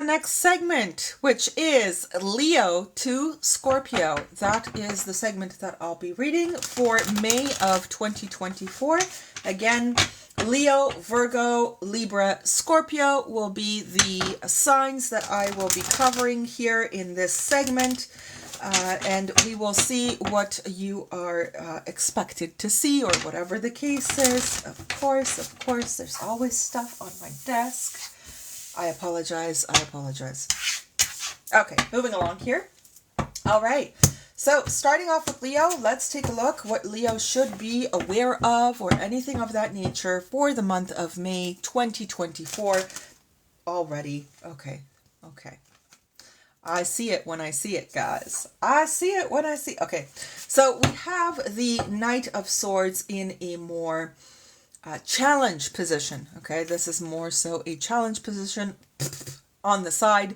next segment, which is Leo to Scorpio. That is the segment that I'll be reading for May of 2024. Again, Leo, Virgo, Libra, Scorpio will be the signs that I will be covering here in this segment. And we will see what you are expected to see, or whatever the case is. Of course, there's always stuff on my desk. I apologize. Okay, moving along here. All right. So starting off with Leo, let's take a look what Leo should be aware of or anything of that nature for the month of May 2024 already. Okay. I see it when I see it, guys. I see it when I see it. Okay, so we have the Knight of Swords in a more challenge position. Okay, this is more so a challenge position on the side.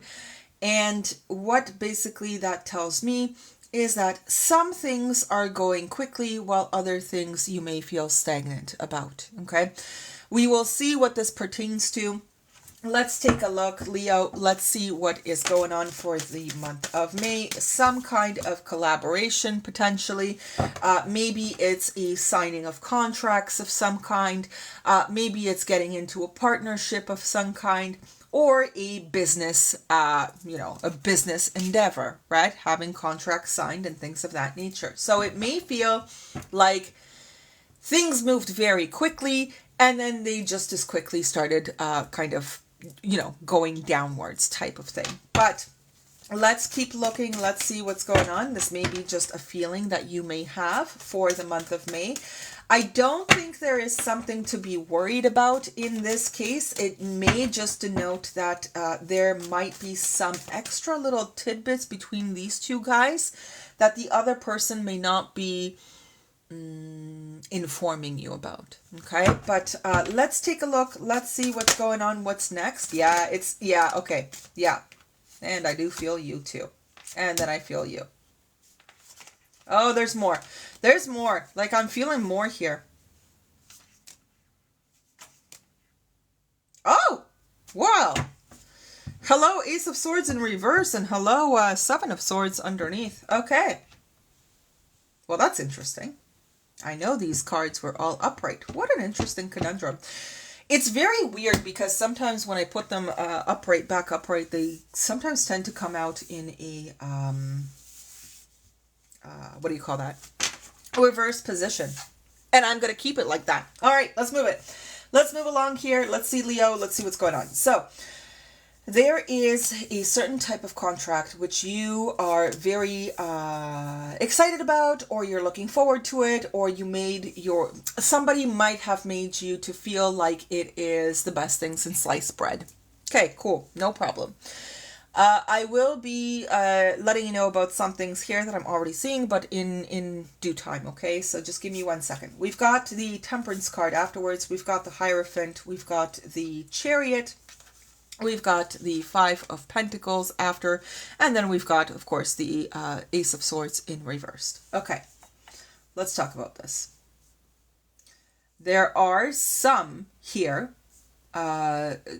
And what basically that tells me is that some things are going quickly while other things you may feel stagnant about. Okay, we will see what this pertains to. Let's take a look, Leo. Let's see what is going on for the month of May. Some kind of collaboration, potentially. Maybe it's a signing of contracts of some kind. Maybe it's getting into a partnership of some kind. Or a business, a business endeavor, right? Having contracts signed and things of that nature. So it may feel like things moved very quickly, and then they just as quickly started going downwards type of thing. But let's keep looking. Let's see what's going on. This may be just a feeling that you may have for the month of May. I don't think there is something to be worried about in this case. It may just denote that there might be some extra little tidbits between these two guys that the other person may not be informing you about. Okay, but let's take a look. Let's see what's going on. What's next? Okay. And I do feel you too. And then I feel you. Oh, there's more. There's more. Like, I'm feeling more here. Oh, wow. Hello, Ace of Swords in reverse, and hello, Seven of Swords underneath. Okay. Well, that's interesting. I know these cards were all upright. What an interesting conundrum. It's very weird because sometimes when I put them back upright, they sometimes tend to come out in a, what do you call that? A reverse position. And I'm going to keep it like that. All right, let's move it. Let's move along here. Let's see, Leo. Let's see what's going on. So there is a certain type of contract which you are very excited about, or you're looking forward to it, or somebody might have made you to feel like it is the best thing since sliced bread. Okay, cool. No problem. I will be letting you know about some things here that I'm already seeing, but in due time, okay? So just give me 1 second. We've got the Temperance card afterwards. We've got the Hierophant. We've got the Chariot. We've got the Five of Pentacles after. And then we've got, of course, the Ace of Swords in reversed. Okay, let's talk about this. There are some here.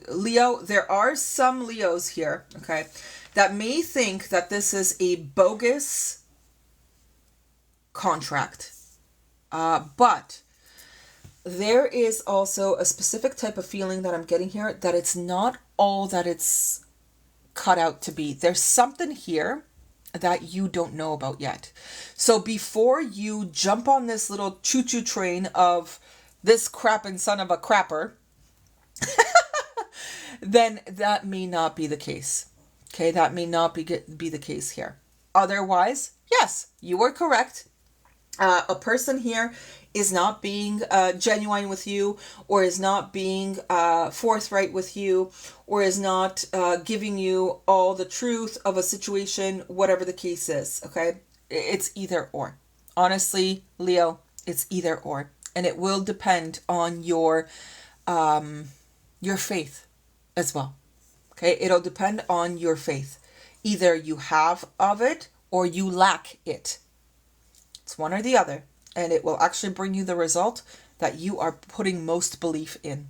Leo, there are some Leos here, okay, that may think that this is a bogus contract. But there is also a specific type of feeling that I'm getting here that it's not all that it's cut out to be. There's something here that you don't know about yet. So before you jump on this little choo-choo train of this crappin' son of a crapper, then that may not be the case. Okay, that may not be the case here. Otherwise, yes, you were correct. A person here is not being genuine with you, or is not being forthright with you, or is not giving you all the truth of a situation, whatever the case is, okay? It's either or. Honestly, Leo, it's either or. And it will depend on your faith as well. Okay, it'll depend on your faith. Either you have of it or you lack it. It's one or the other, and it will actually bring you the result that you are putting most belief in.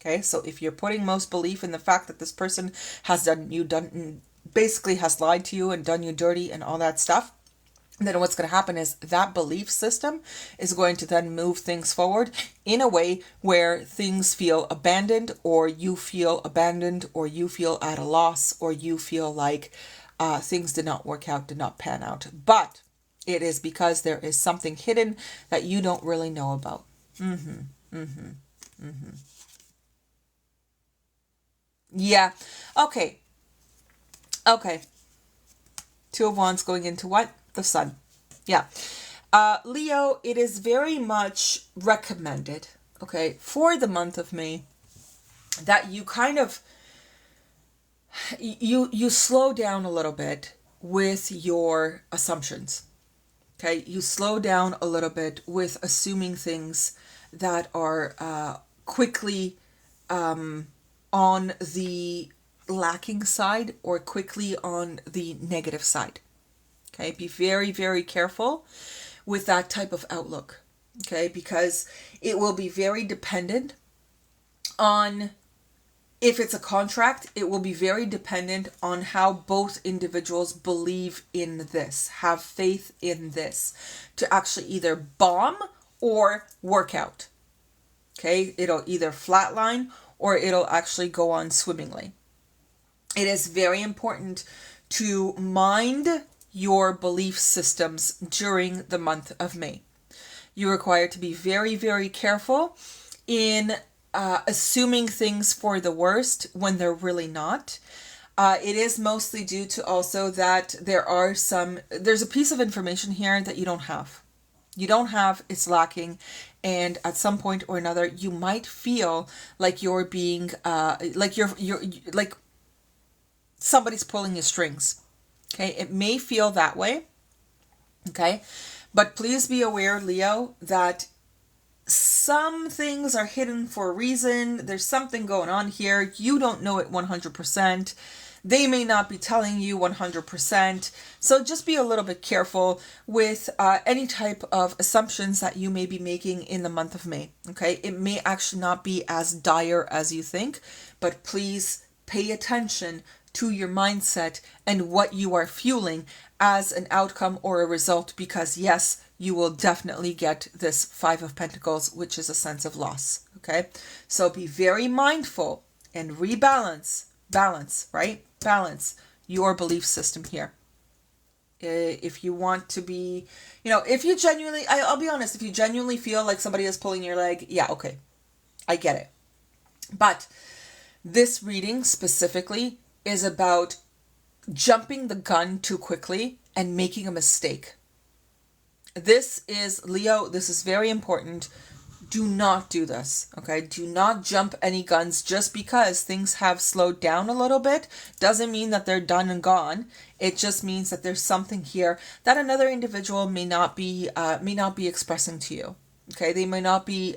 Okay, so if you're putting most belief in the fact that this person has basically has lied to you and done you dirty and all that stuff, then what's going to happen is that belief system is going to then move things forward in a way where things feel abandoned, or you feel abandoned, or you feel at a loss, or you feel like things did not work out, did not pan out. But it is because there is something hidden that you don't really know about. Yeah. Okay. Okay. Two of Wands going into what? The Sun. Yeah. Leo, it is very much recommended, okay, for the month of May, that you kind of, you slow down a little bit with your assumptions. Okay, you slow down a little bit with assuming things that are quickly on the lacking side, or quickly on the negative side. Okay, be very, very careful with that type of outlook. Okay, because it will be very dependent on, if it's a contract, it will be very dependent on how both individuals believe in this, have faith in this, to actually either bomb or work out. Okay, it'll either flatline or it'll actually go on swimmingly. It is very important to mind your belief systems during the month of May. You're required to be very, very careful in assuming things for the worst when they're really not. It is mostly due to also that there's a piece of information here that you don't have. You don't have, it's lacking, and at some point or another, you might feel like you're being, like you're like somebody's pulling your strings. Okay, it may feel that way. Okay, but please be aware, Leo, that some things are hidden for a reason. There's something going on here. You don't know it 100%. They may not be telling you 100%. So just be a little bit careful with any type of assumptions that you may be making in the month of May. Okay, it may actually not be as dire as you think, but please pay attention to your mindset and what you are fueling as an outcome or a result, because yes, you will definitely get this Five of Pentacles, which is a sense of loss. Okay, so be very mindful and balance your belief system here. If you want to be, if you genuinely, I'll be honest, if you genuinely feel like somebody is pulling your leg, yeah, okay, I get it. But this reading specifically is about jumping the gun too quickly and making a mistake. This is, Leo, this is very important. Do not do this, okay? Do not jump any guns just because things have slowed down a little bit. Doesn't mean that they're done and gone. It just means that there's something here that another individual may not be expressing to you. Okay, they may not be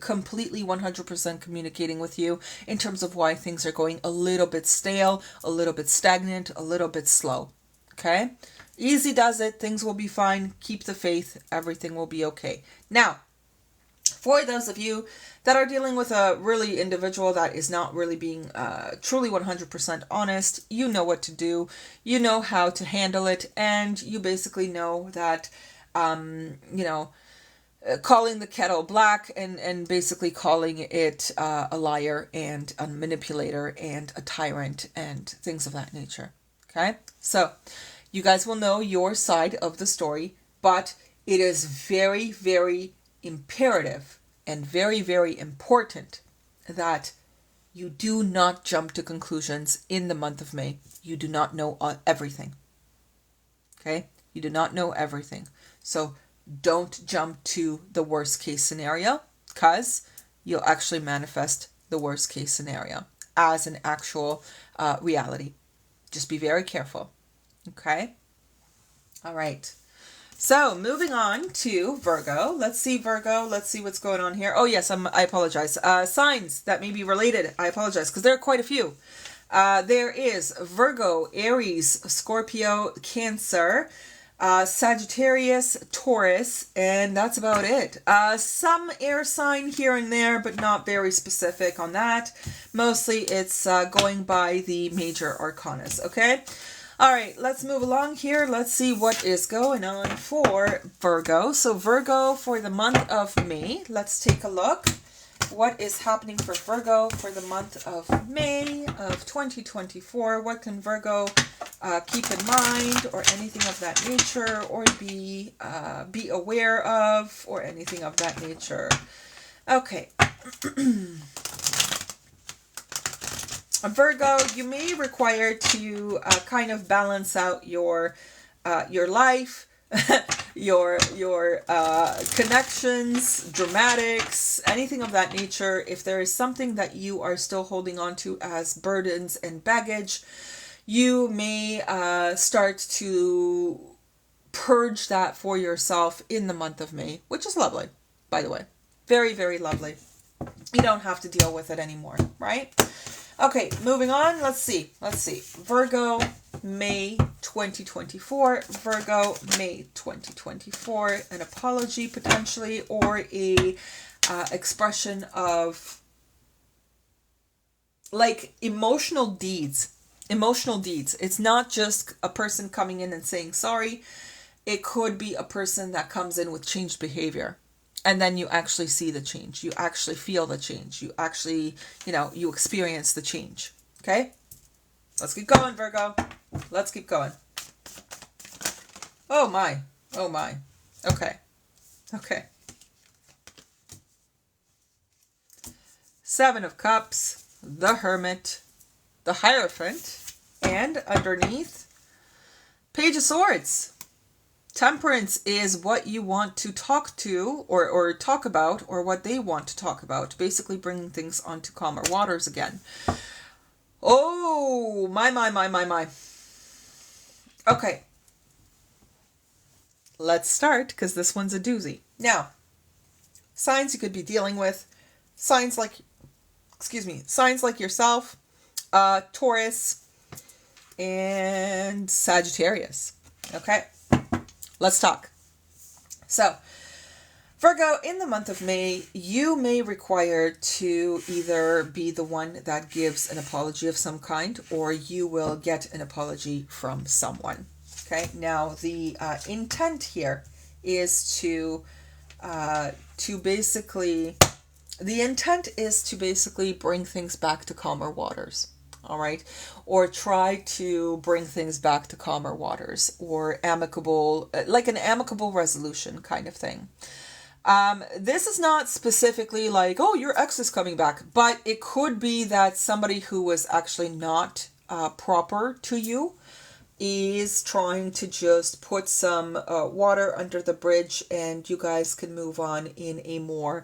completely 100% communicating with you in terms of why things are going a little bit stale, a little bit stagnant, a little bit slow. Okay, easy does it. Things will be fine. Keep the faith. Everything will be okay. Now, for those of you that are dealing with a really individual that is not really being truly 100% honest, you know what to do. You know how to handle it, and you basically know that, calling the kettle black and basically calling it a liar and a manipulator and a tyrant and things of that nature. Okay, so you guys will know your side of the story, but it is very, very imperative and very, very important that you do not jump to conclusions in the month of May. You do not know everything. Okay, you do not know everything. So don't jump to the worst case scenario, because you'll actually manifest the worst case scenario as an actual reality. Just be very careful. Okay? All right. So moving on to Virgo. Let's see, Virgo. Let's see what's going on here. Oh, yes, I apologize. Signs that may be related. I apologize, because there are quite a few. There is Virgo, Aries, Scorpio, Cancer, Sagittarius, Taurus, and that's about it. Some air sign here and there, but not very specific on that. Mostly it's going by the major arcanas, okay? All right, let's move along here. Let's see what is going on for Virgo. So Virgo for the month of May. Let's take a look. What is happening for Virgo for the month of May of 2024? What can Virgo keep in mind, or anything of that nature, or be aware of, or anything of that nature? Okay. Virgo, you may require to kind of balance out your life, your connections, dramatics, anything of that nature. If there is something that you are still holding on to as burdens and baggage, you may start to purge that for yourself in the month of May, which is lovely, by the way. Very, very lovely. You don't have to deal with it anymore, right? Okay, moving on. Let's see. Virgo, May 2024. Virgo, May 2024. An apology potentially, or a expression of like emotional deeds. It's not just a person coming in and saying sorry. It could be a person that comes in with changed behavior. And then you actually see the change. You actually feel the change. You actually, you experience the change. Okay? Let's keep going, Virgo. Let's keep going. Oh my. Okay. Seven of Cups, the Hermit, the Hierophant, and underneath, Page of Swords. Temperance is what you want to talk to or talk about, or what they want to talk about. Basically bringing things onto calmer waters again. Oh, my. Okay. Let's start, because this one's a doozy. Now, signs you could be dealing with. Signs like yourself, Taurus, and Sagittarius. Okay. Let's talk. So, Virgo, in the month of May, you may require to either be the one that gives an apology of some kind, or you will get an apology from someone. Okay. Now, the intent here is to basically bring things back to calmer waters. All right. Or try to bring things back to calmer waters, or amicable, like an amicable resolution kind of thing. This is not specifically like, oh, your ex is coming back, but it could be that somebody who was actually not proper to you is trying to just put some water under the bridge, and you guys can move on in a more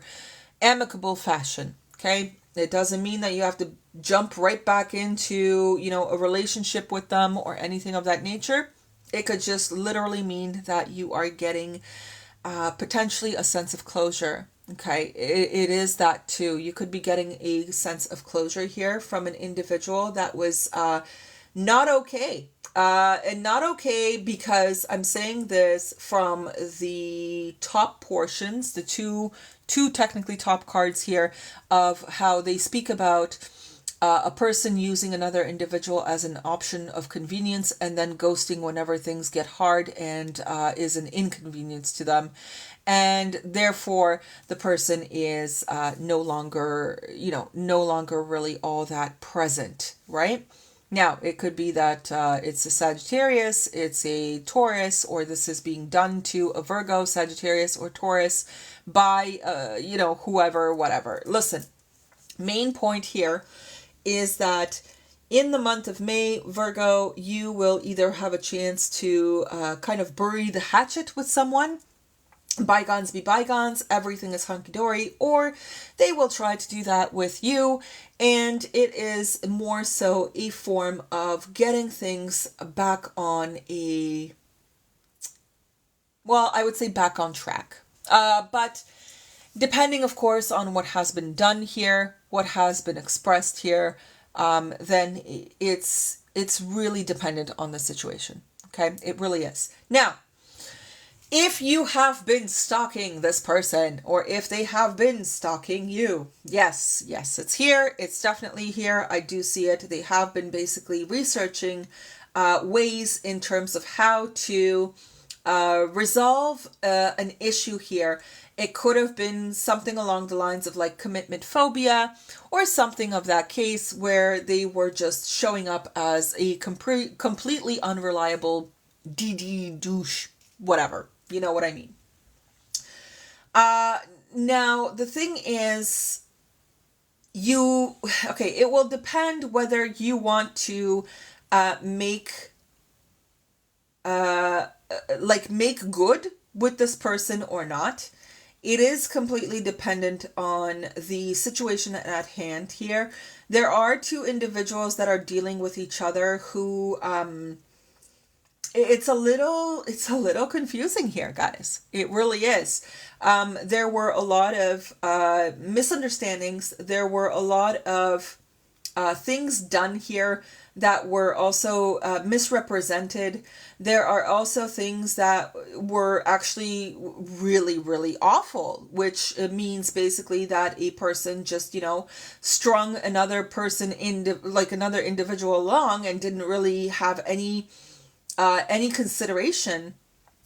amicable fashion. Okay. It doesn't mean that you have to jump right back into, a relationship with them or anything of that nature. It could just literally mean that you are getting potentially a sense of closure. Okay, it is that too. You could be getting a sense of closure here from an individual that was not okay. And not okay because I'm saying this from the top portions, the two technically top cards here, of how they speak about a person using another individual as an option of convenience, and then ghosting whenever things get hard and is an inconvenience to them. And therefore the person is no longer really all that present, right? Now, it could be that it's a Sagittarius, it's a Taurus, or this is being done to a Virgo, Sagittarius, or Taurus by, whoever, whatever. Listen, main point here is that in the month of May, Virgo, you will either have a chance to kind of bury the hatchet with someone. Bygones be bygones, everything is hunky-dory, or they will try to do that with you, and it is more so a form of getting things back on I would say back on track. But depending, of course, on what has been done here, what has been expressed here, then it's really dependent on the situation. Okay, it really is. Now, If you have been stalking this person, or if they have been stalking you, yes, it's here. It's definitely here. I do see it. They have been basically researching ways in terms of how to resolve an issue here. It could have been something along the lines of like commitment phobia, or something of that case where they were just showing up as a completely unreliable DD douche, whatever. You know what I mean? Now, the thing is, it will depend whether you want to make make good with this person or not. It is completely dependent on the situation at hand here. There are two individuals that are dealing with each other who it's a little confusing here, guys. It really is. There were a lot of misunderstandings. There were a lot of things done here that were also misrepresented. There are also things that were actually really, really awful, which means basically that a person just, strung another person another individual along and didn't really have any consideration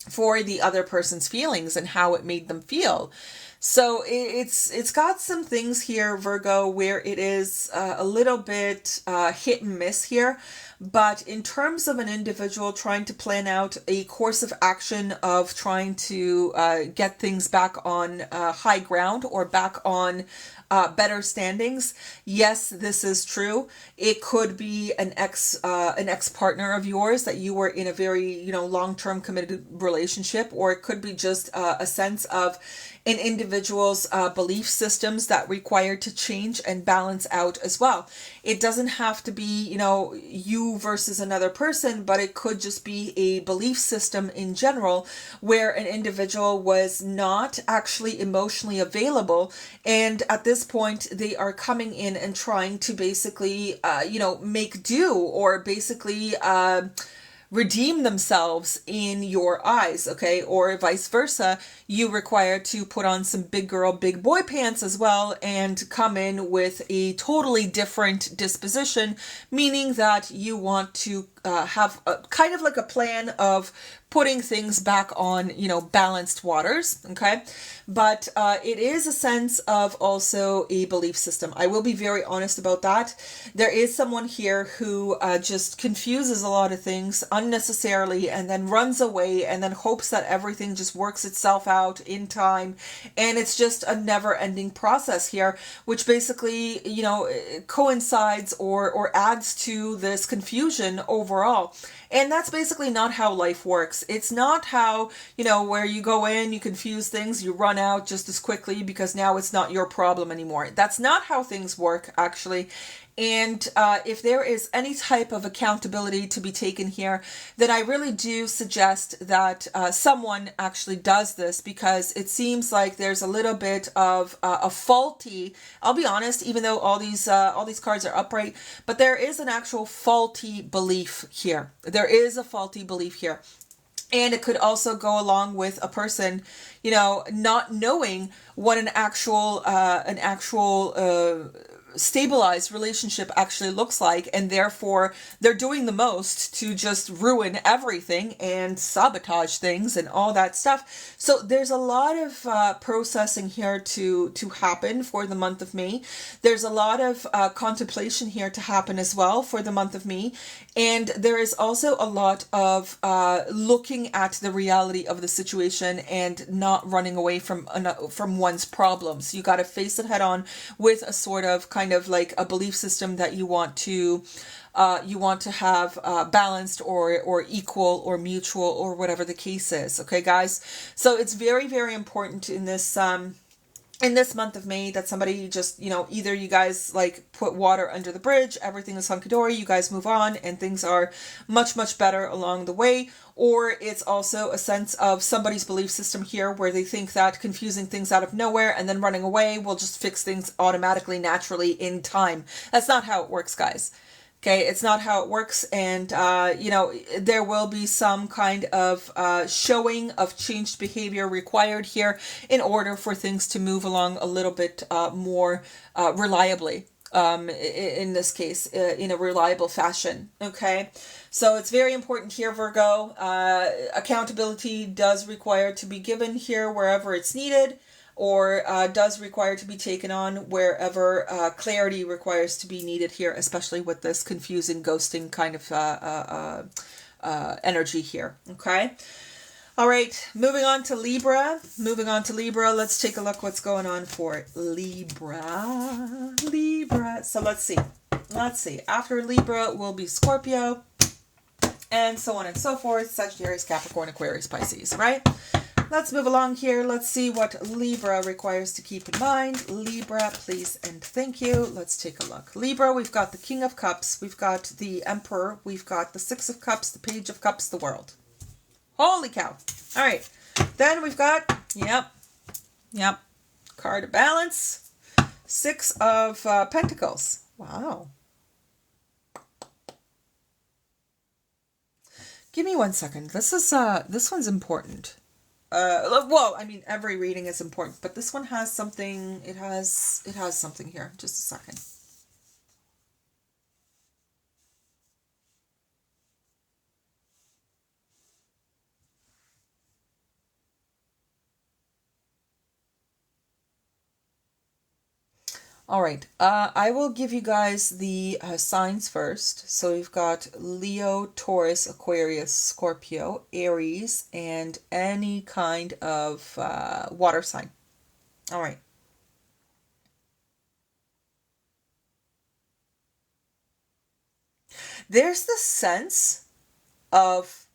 for the other person's feelings and how it made them feel. So it's got some things here, Virgo, where it is a little bit hit and miss here. But in terms of an individual trying to plan out a course of action of trying to get things back on high ground, or back on better standings, yes, this is true. It could be an ex partner of yours that you were in a very long-term committed relationship, or it could be just a sense of an individual's belief systems that require to change and balance out as well. It doesn't have to be you versus another person, but it could just be a belief system in general where an individual was not actually emotionally available, and at this point they are coming in and trying to basically make do, or basically redeem themselves in your eyes, okay? Or vice versa, you require to put on some big girl, big boy pants as well and come in with a totally different disposition, meaning that you want to have a kind of like a plan of putting things back on, balanced waters, okay? But it is a sense of also a belief system. I will be very honest about that. There is someone here who just confuses a lot of things unnecessarily and then runs away and then hopes that everything just works itself out in time. And it's just a never-ending process here, which basically, coincides or adds to this confusion overall. And that's basically not how life works. It's not how, where you go in, you confuse things, you run out just as quickly because now it's not your problem anymore. That's not how things work, actually. And if there is any type of accountability to be taken here, then I really do suggest that someone actually does this, because it seems like there's a little bit of a faulty, I'll be honest, even though all these cards are upright, but there is an actual faulty belief here. There is a faulty belief here. And it could also go along with a person, not knowing what an actual stabilized relationship actually looks like, and therefore they're doing the most to just ruin everything and sabotage things and all that stuff. So there's a lot of processing here to happen for the month of May. There's a lot of contemplation here to happen as well for the month of May, and there is also a lot of looking at the reality of the situation and not running away from one's problems. You got to face it head on with a sort of kind of like a belief system that you want to have balanced or equal or mutual or whatever the case is. Okay, guys. So it's very, very important in this month of May that somebody just, either you guys like put water under the bridge, everything is hunky-dory, you guys move on and things are much, much better along the way. Or it's also a sense of somebody's belief system here where they think that confusing things out of nowhere and then running away will just fix things automatically, naturally in time. That's not how it works, guys. Okay, it's not how it works, and you know, there will be some kind of showing of changed behavior required here in order for things to move along a little bit more reliably. In this case, in a reliable fashion. Okay, so it's very important here, Virgo. Accountability does require to be given here wherever it's needed, or does require to be taken on wherever clarity requires to be needed here, especially with this confusing ghosting kind of energy here. Okay. All right, moving on to Libra. Let's take a look what's going on for Libra. So let's see. After Libra will be Scorpio, and so on and so forth. Sagittarius, Capricorn, Aquarius, Pisces, right? Let's move along here. Let's see what Libra requires to keep in mind. Libra, please and thank you. Let's take a look. Libra, we've got the King of Cups. We've got the Emperor. We've got the Six of Cups, the Page of Cups, the World. Holy cow. All right. Then we've got, yep, card of Balance. Six of Pentacles. Wow. Give me 1 second. This one's important. Well, I mean, every reading is important, but this one has something. It has something here. Just a second. All right, I will give you guys the signs first. So we've got Leo, Taurus, Aquarius, Scorpio, Aries, and any kind of water sign. All right. There's the sense of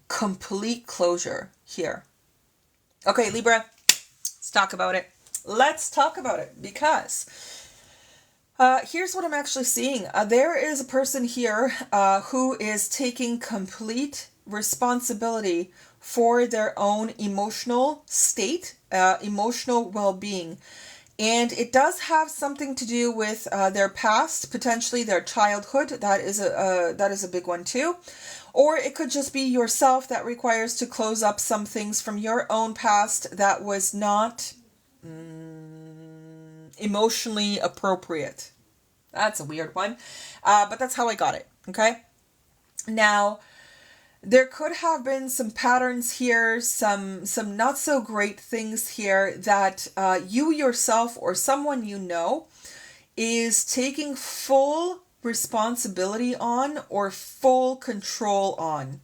complete closure here. Okay, Libra, let's talk about it. Because here's what I'm actually seeing. There is a person here who is taking complete responsibility for their own emotional state, emotional well-being. And it does have something to do with their past, potentially their childhood. That is a big one too. Or it could just be yourself that requires to close up some things from your own past that was not emotionally appropriate. That's a weird one. But that's how I got it. Okay. Now, there could have been some patterns here, some not so great things here that you yourself or someone you know is taking full responsibility on or full control on.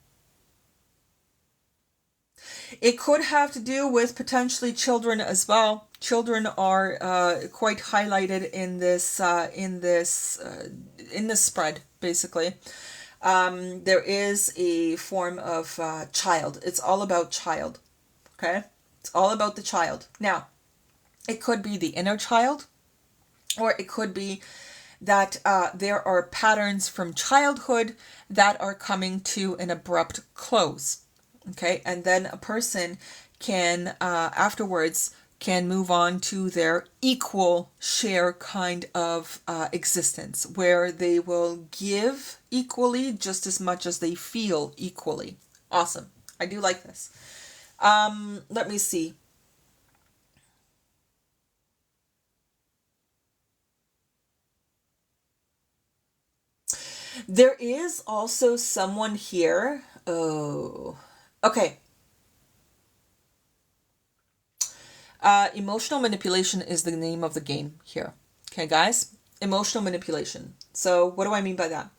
It could have to do with potentially children as well. Children are quite highlighted in this spread, basically. There is a form of child. It's all about child. Okay? It's all about the child. Now, it could be the inner child, or it could be that there are patterns from childhood that are coming to an abrupt close. Okay? And then a person can, afterwards, can move on to their equal share kind of existence, where they will give equally just as much as they feel equally. Awesome. I do like this. Let me see. There is also someone here. Oh, okay. Emotional manipulation is the name of the game here. Okay, guys? Emotional manipulation. So what do I mean by that?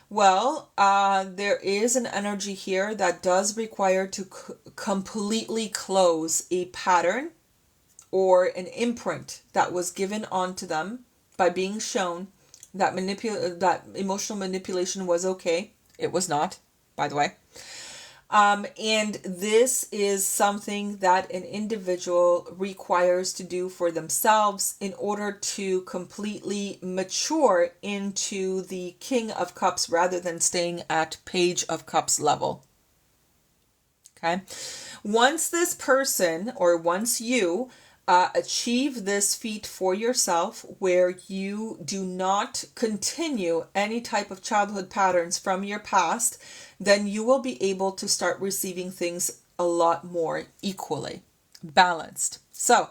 Well, there is an energy here that does require to completely close a pattern or an imprint that was given onto them by being shown that that emotional manipulation was okay. It was not, by the way. And this is something that an individual requires to do for themselves in order to completely mature into the King of Cups rather than staying at Page of Cups level. Okay. Once this person, or once you, achieve this feat for yourself where you do not continue any type of childhood patterns from your past, then you will be able to start receiving things a lot more equally balanced. So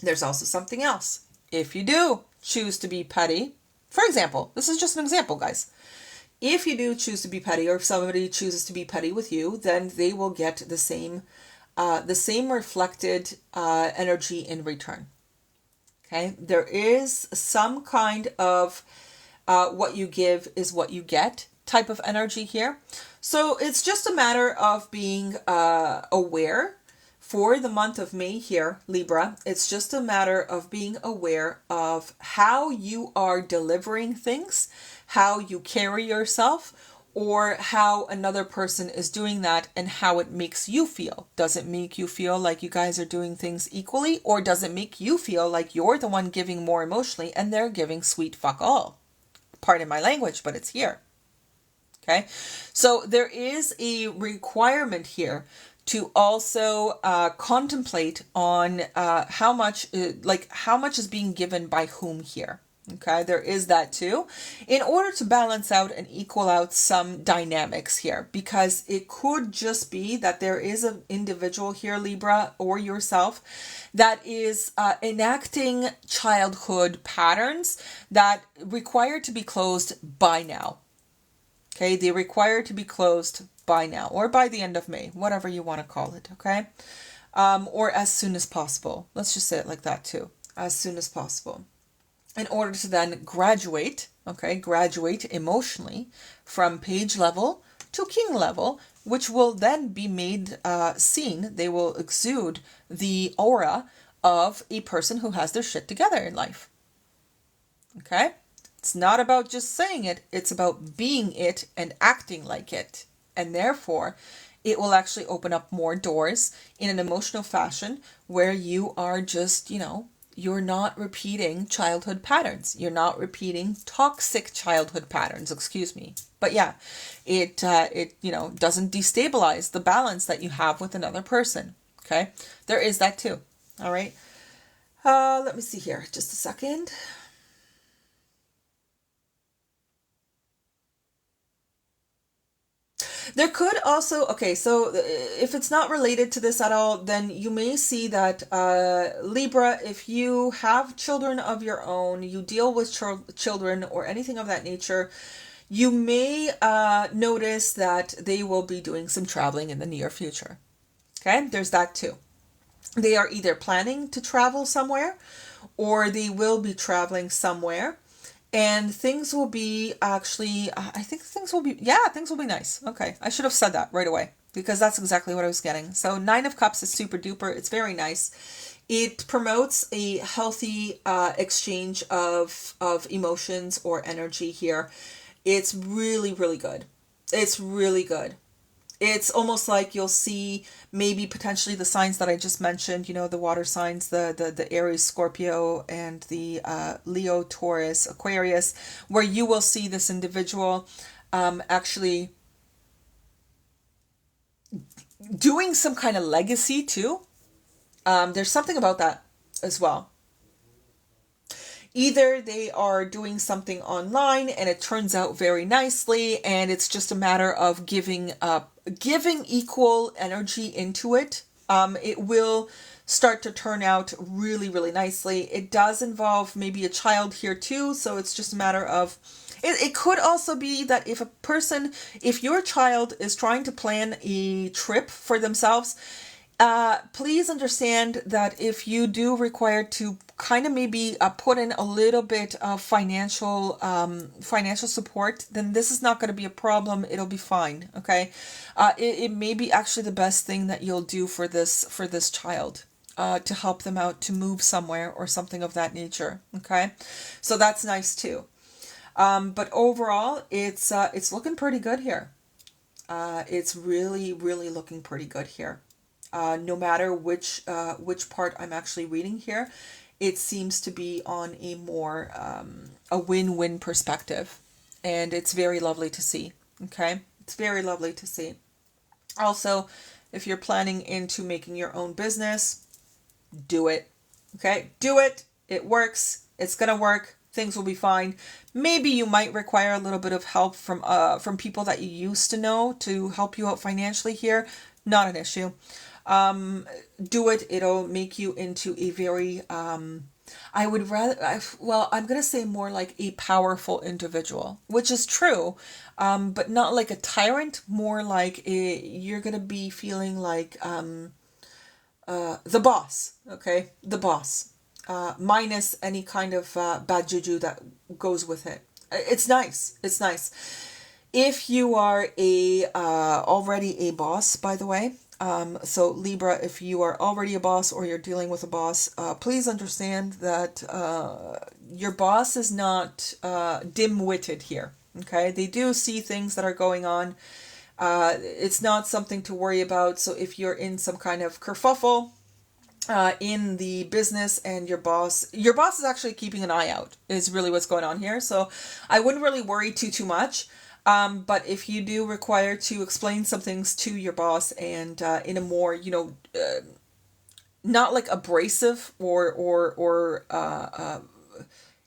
there's also something else. If you do choose to be petty, for example, this is just an example, guys. If you do choose to be petty, or if somebody chooses to be petty with you, then they will get the same reflected energy in return. Okay, there is some kind of what you give is what you get type of energy here. So it's just a matter of being aware for the month of May here, Libra. It's just a matter of being aware of how you are delivering things, how you carry yourself, or how another person is doing that and how it makes you feel. Does it make you feel like you guys are doing things equally, or does it make you feel like you're the one giving more emotionally and they're giving sweet fuck all? Pardon my language, but it's here. Okay, so there is a requirement here to also contemplate on how much is being given by whom here. Okay, there is that too, in order to balance out and equal out some dynamics here, because it could just be that there is an individual here, Libra, or yourself, that is enacting childhood patterns that require to be closed by now. Okay, they require to be closed by now, or by the end of May, whatever you want to call it, okay? Or as soon as possible. Let's just say it like that too, as soon as possible. In order to then graduate emotionally from page level to king level, which will then be made seen. They will exude the aura of a person who has their shit together in life. Okay? It's not about just saying it, it's about being it and acting like it. And therefore, it will actually open up more doors in an emotional fashion where you are just, you're not repeating childhood patterns. You're not repeating toxic childhood patterns, excuse me. But yeah, it doesn't destabilize the balance that you have with another person. Okay? There is that too. All right? Let me see here. Just a second. There could also, so if it's not related to this at all, then you may see that Libra, if you have children of your own, you deal with children or anything of that nature, you may notice that they will be doing some traveling in the near future. Okay, there's that too. They are either planning to travel somewhere or they will be traveling somewhere. And things will be things will be nice. Okay, I should have said that right away because that's exactly what I was getting. So 9 of Cups is super duper. It's very nice. It promotes a healthy exchange of emotions or energy here. It's really, really good. It's really good. It's almost like you'll see maybe potentially the signs that I just mentioned, the water signs, the Aries, Scorpio, and the Leo, Taurus, Aquarius, where you will see this individual actually doing some kind of legacy too. There's something about that as well. Either they are doing something online and it turns out very nicely and it's just a matter of giving equal energy into it. It will start to turn out really, really nicely. It does involve maybe a child here too, so it's just a matter of it could also be that if your child is trying to plan a trip for themselves, please understand that if you do require to kind of maybe put in a little bit of financial support, then this is not going to be a problem. It'll be fine. Okay. It may be actually the best thing that you'll do for this child, to help them out to move somewhere or something of that nature. Okay. So that's nice too. But overall, it's looking pretty good here. It's really, really looking pretty good here. No matter which part I'm actually reading here, it seems to be on a more a win-win perspective, and it's very lovely to see. Okay, it's very lovely to see. Also, if you're planning into making your own business, do it. Okay, do it. It works. It's gonna work. Things will be fine. Maybe you might require a little bit of help from people that you used to know to help you out financially here. Not an issue. Do it. It'll make you into a very I would rather, I'm going to say more like a powerful individual, which is true, but not like a tyrant, more like you're going to be feeling like the boss, okay? The boss, minus any kind of bad juju that goes with it. It's nice. It's nice. If you are already a boss, by the way, so Libra, if you are already a boss or you're dealing with a boss, please understand that your boss is not dim-witted here. Okay, they do see things that are going on. It's not something to worry about. So if you're in some kind of kerfuffle in the business and your boss is actually keeping an eye out, is really what's going on here. So I wouldn't really worry too much. But if you do require to explain some things to your boss and in a more, not like abrasive or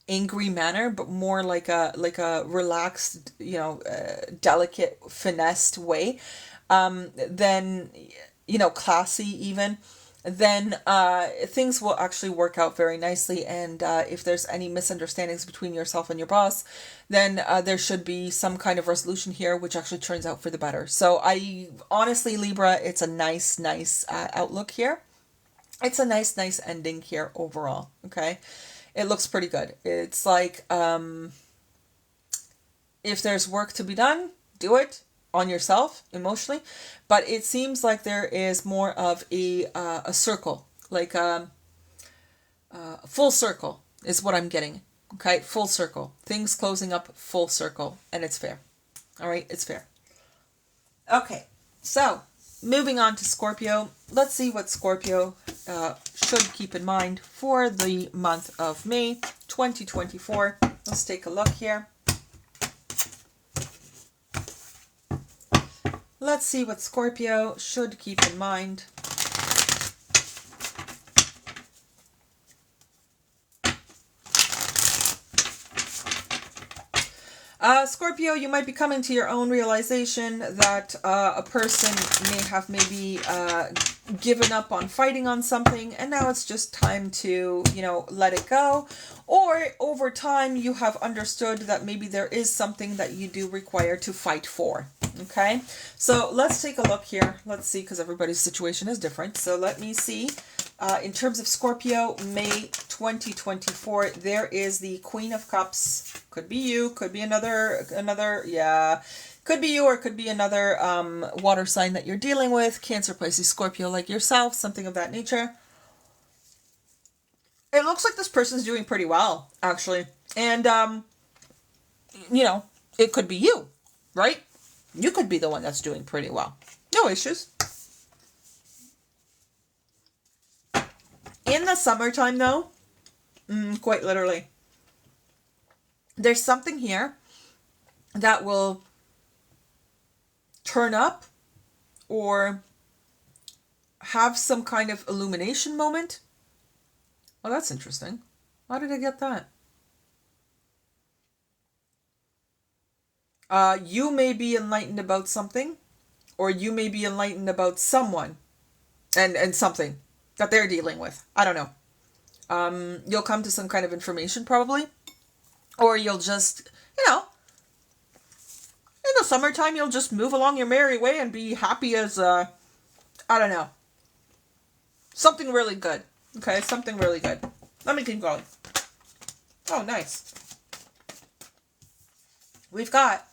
angry manner, but more like a relaxed, delicate, finessed way, then, classy even, then things will actually work out very nicely. And if there's any misunderstandings between yourself and your boss, then there should be some kind of resolution here, which actually turns out for the better. So I honestly, Libra, it's a nice outlook here. It's a nice ending here overall. Okay. It looks pretty good. It's like, if there's work to be done, do it on yourself emotionally, but it seems like there is more of a circle, like full circle is what I'm getting. Okay, full circle, things closing up, full circle, and it's fair. All right, it's fair. Okay, so moving on to Scorpio. Let's see what Scorpio should keep in mind for the month of May 2024. Let's take a look here. Let's see what Scorpio should keep in mind. Scorpio, you might be coming to your own realization that a person may have maybe given up on fighting on something, and now it's just time to, let it go. Or over time, you have understood that maybe there is something that you do require to fight for. Okay, so let's take a look here. Let's see, because everybody's situation is different. So let me see. In terms of Scorpio, May 2024, there is the Queen of Cups. Could be you, could be another, yeah. Could be you or could be another water sign that you're dealing with. Cancer, Pisces, Scorpio, like yourself, something of that nature. It looks like this person's doing pretty well, actually. And, it could be you, right? You could be the one that's doing pretty well. No issues. In the summertime, though, quite literally, there's something here that will turn up or have some kind of illumination moment. Oh, that's interesting. Why did I get that? You may be enlightened about something, or you may be enlightened about someone and something that they're dealing with. I don't know. You'll come to some kind of information probably, or you'll just, in the summertime, you'll just move along your merry way and be happy as, I don't know, something really good. Okay, something really good. Let me keep going. Oh, nice. We've got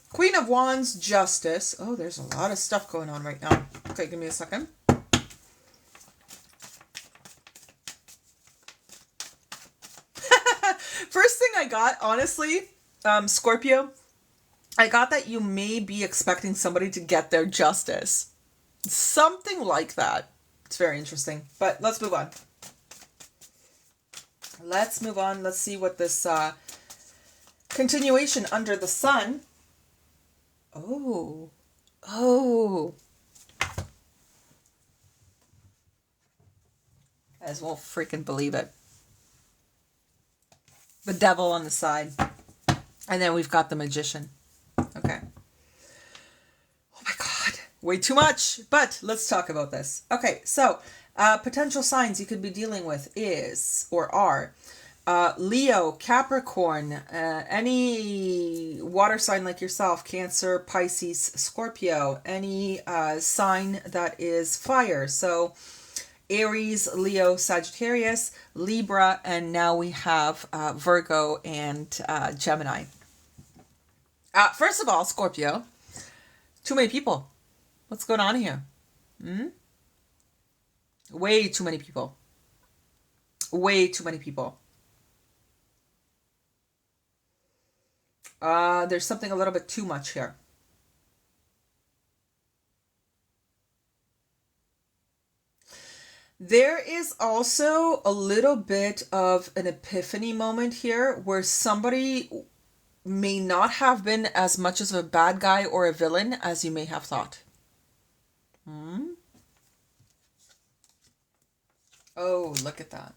Queen of Wands, Justice. Oh, there's a lot of stuff going on right now. Okay, give me a second. First thing I got, honestly, Scorpio, I got that you may be expecting somebody to get their justice. Something like that. It's very interesting. But let's move on. Let's move on. Let's see what this continuation under the sun. Oh. guys won't freaking believe it. The devil on the side. And then we've got the magician. Okay. Oh my God. Way too much. But let's talk about this. Okay. So potential signs you could be dealing with is, or are, Leo, Capricorn, any water sign like yourself, Cancer, Pisces, Scorpio, any sign that is fire. So Aries, Leo, Sagittarius, Libra, and now we have Virgo and Gemini. First of all, Scorpio, too many people. What's going on here? Way too many people. Way too many people. There's something a little bit too much here. There is also a little bit of an epiphany moment here where somebody may not have been as much as a bad guy or a villain as you may have thought. Oh, look at that.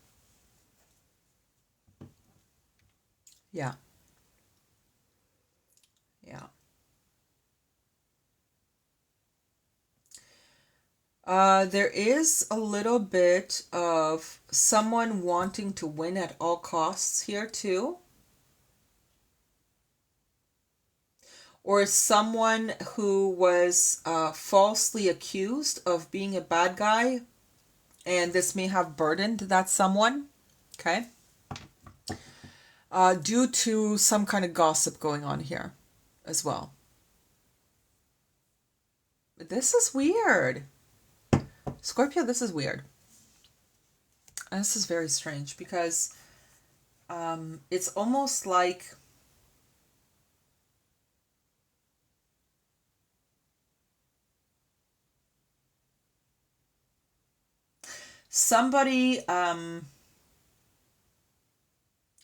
Yeah. Yeah. There is a little bit of someone wanting to win at all costs here too. Or someone who was falsely accused of being a bad guy, and this may have burdened that someone, okay? Due to some kind of gossip going on here as well. This is weird. Scorpio, this is weird. And this is very strange because it's almost like somebody,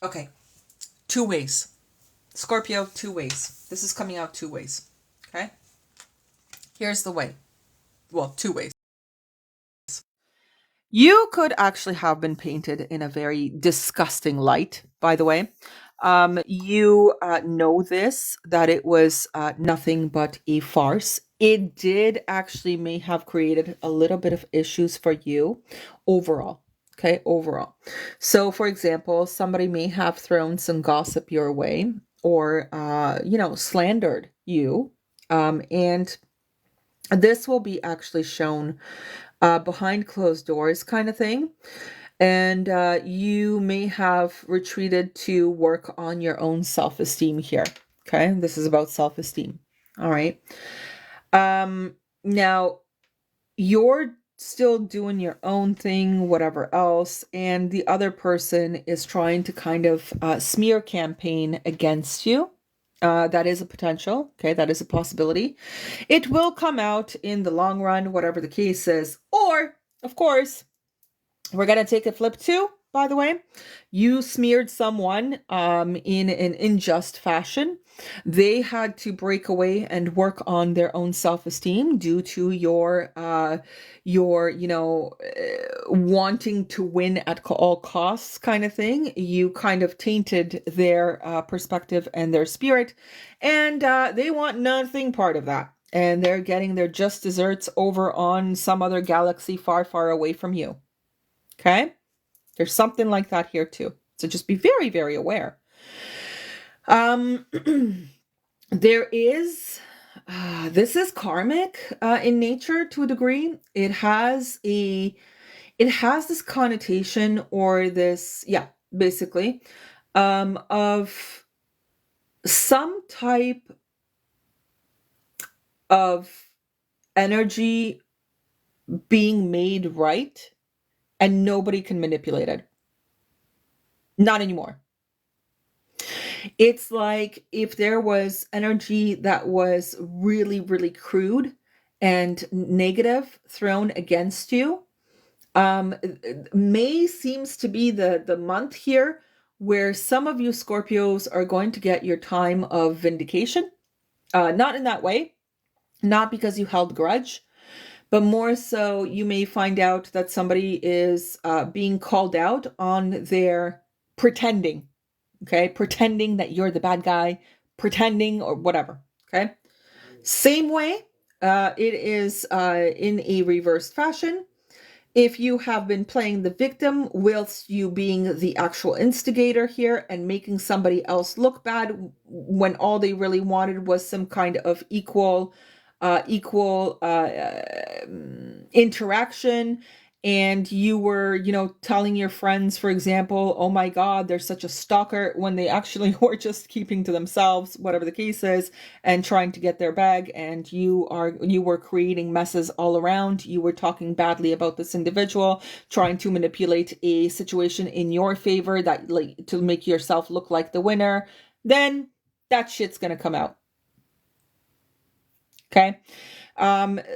okay, two ways. Scorpio, two ways. This is coming out two ways, okay? Here's the way. Well, two ways. You could actually have been painted in a very disgusting light, by the way. You know this, that it was nothing but a farce. It did actually may have created a little bit of issues for you overall. Okay, overall. So, for example, somebody may have thrown some gossip your way or, slandered you. And this will be actually shown behind closed doors kind of thing. And you may have retreated to work on your own self-esteem here. Okay, this is about self-esteem. All right. Now, you're still doing your own thing, whatever else, and the other person is trying to kind of smear campaign against you. That is a potential. Okay, that is a possibility. It will come out in the long run, whatever the case is. Or, of course, we're going to take a flip too, by the way. You smeared someone in an unjust fashion. They had to break away and work on their own self-esteem due to your wanting to win at all costs kind of thing. You kind of tainted their perspective and their spirit, and they want nothing part of that. And they're getting their just desserts over on some other galaxy far, far away from you. Okay? There's something like that here too. So just be very, very aware. There is, this is karmic in nature to a degree. It has this connotation or this, basically, of some type of energy being made right and nobody can manipulate it. Not anymore. It's like if there was energy that was really, really crude and negative thrown against you. May seems to be the month here where some of you Scorpios are going to get your time of vindication. Not in that way, not because you held grudge, but more so you may find out that somebody is being called out on their pretending. Okay, pretending that you're the bad guy, pretending or whatever. Okay, same way, it is in a reversed fashion. If you have been playing the victim whilst you being the actual instigator here and making somebody else look bad when all they really wanted was some kind of equal interaction, and you were, telling your friends, for example, oh my God, they're such a stalker, when they actually were just keeping to themselves, whatever the case is, and trying to get their bag, and you were creating messes all around. You were talking badly about this individual, trying to manipulate a situation in your favor, that like to make yourself look like the winner. Then that shit's gonna come out. Okay.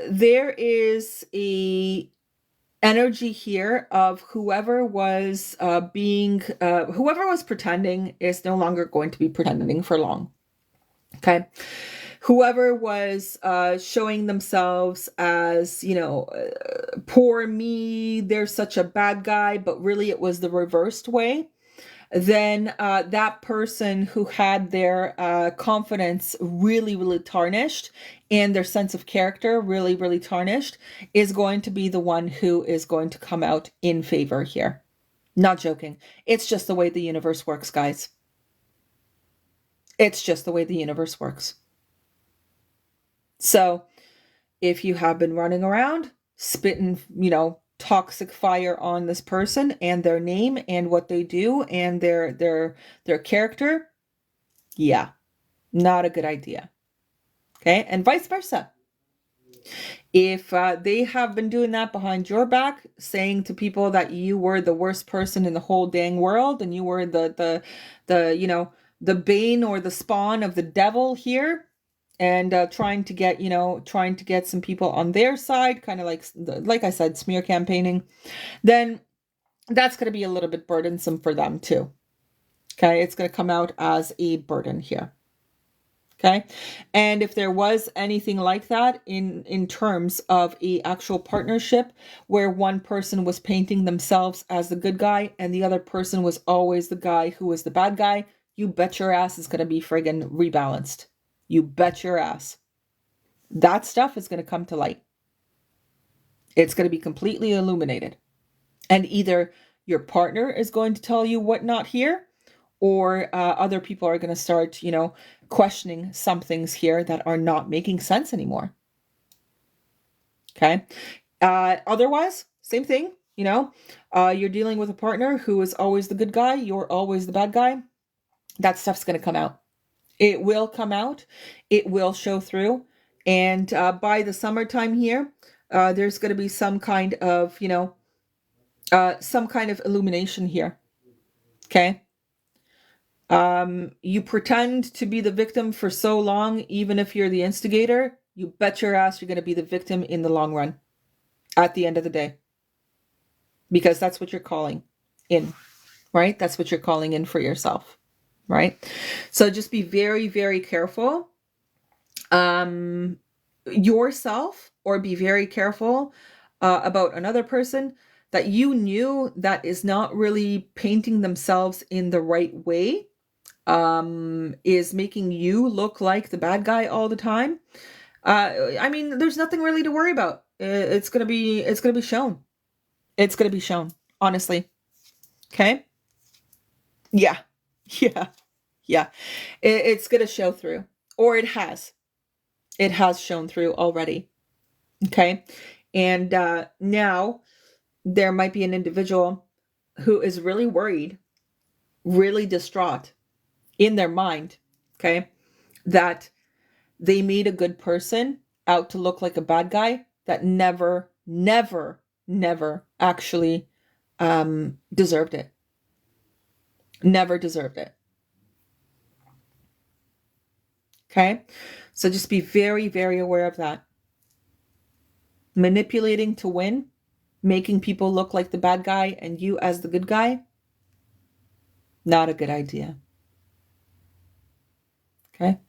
There is a energy here of whoever was whoever was pretending is no longer going to be pretending for long. Okay. Whoever was showing themselves as, poor me, they're such a bad guy, but really it was the reversed way. Then that person who had their confidence really, really tarnished and their sense of character really, really tarnished is going to be the one who is going to come out in favor here. Not joking. It's just the way the universe works, guys. It's just the way the universe works. So if you have been running around spitting, toxic fire on this person and their name and what they do and their character, yeah, not a good idea. Okay, and vice versa. If they have been doing that behind your back, saying to people that you were the worst person in the whole dang world and you were the the bane or the spawn of the devil here, and trying to get some people on their side, kind of like I said, smear campaigning, then that's going to be a little bit burdensome for them too. Okay, it's going to come out as a burden here. Okay, and if there was anything like that in terms of a actual partnership where one person was painting themselves as the good guy and the other person was always the guy who was the bad guy, you bet your ass is going to be friggin' rebalanced. You bet your ass. That stuff is going to come to light. It's going to be completely illuminated. And either your partner is going to tell you what not here, or other people are going to start, questioning some things here that are not making sense anymore. Okay. Otherwise, same thing, you're dealing with a partner who is always the good guy. You're always the bad guy. That stuff's going to come out. It will come out. It will show through. And by the summertime here, there's going to be some kind of, some kind of illumination here. Okay. You pretend to be the victim for so long, even if you're the instigator, you bet your ass you're going to be the victim in the long run, at the end of the day. Because that's what you're calling in, right? That's what you're calling in for yourself, right? So just be very, very careful yourself, or be very careful about another person that you knew that is not really painting themselves in the right way, is making you look like the bad guy all the time. I mean, there's nothing really to worry about. It's gonna be shown. It's gonna be shown, honestly. Okay. Yeah. Yeah. Yeah. It's gonna show through, or it has. It has shown through already. Okay. And now there might be an individual who is really worried, really distraught in their mind, okay, that they made a good person out to look like a bad guy that never, never, never actually deserved it. Never deserved it. Okay? So just be very, very aware of that. Manipulating to win, making people look like the bad guy and you as the good guy, not a good idea. Okay?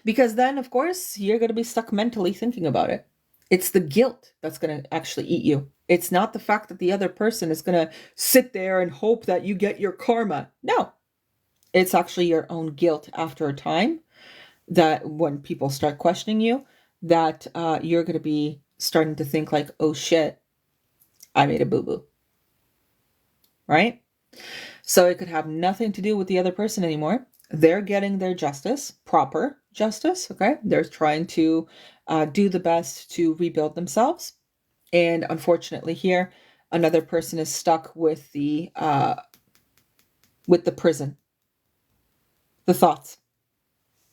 Because then, of course, you're going to be stuck mentally thinking about it. It's the guilt that's going to actually eat you. It's not the fact that the other person is going to sit there and hope that you get your karma. No, it's actually your own guilt after a time, that when people start questioning you, that you're going to be starting to think like, oh shit, I made a boo-boo. Right? So it could have nothing to do with the other person anymore. They're getting their justice, proper justice, okay? They're trying to do the best to rebuild themselves. And unfortunately here, another person is stuck with the prison, the thoughts.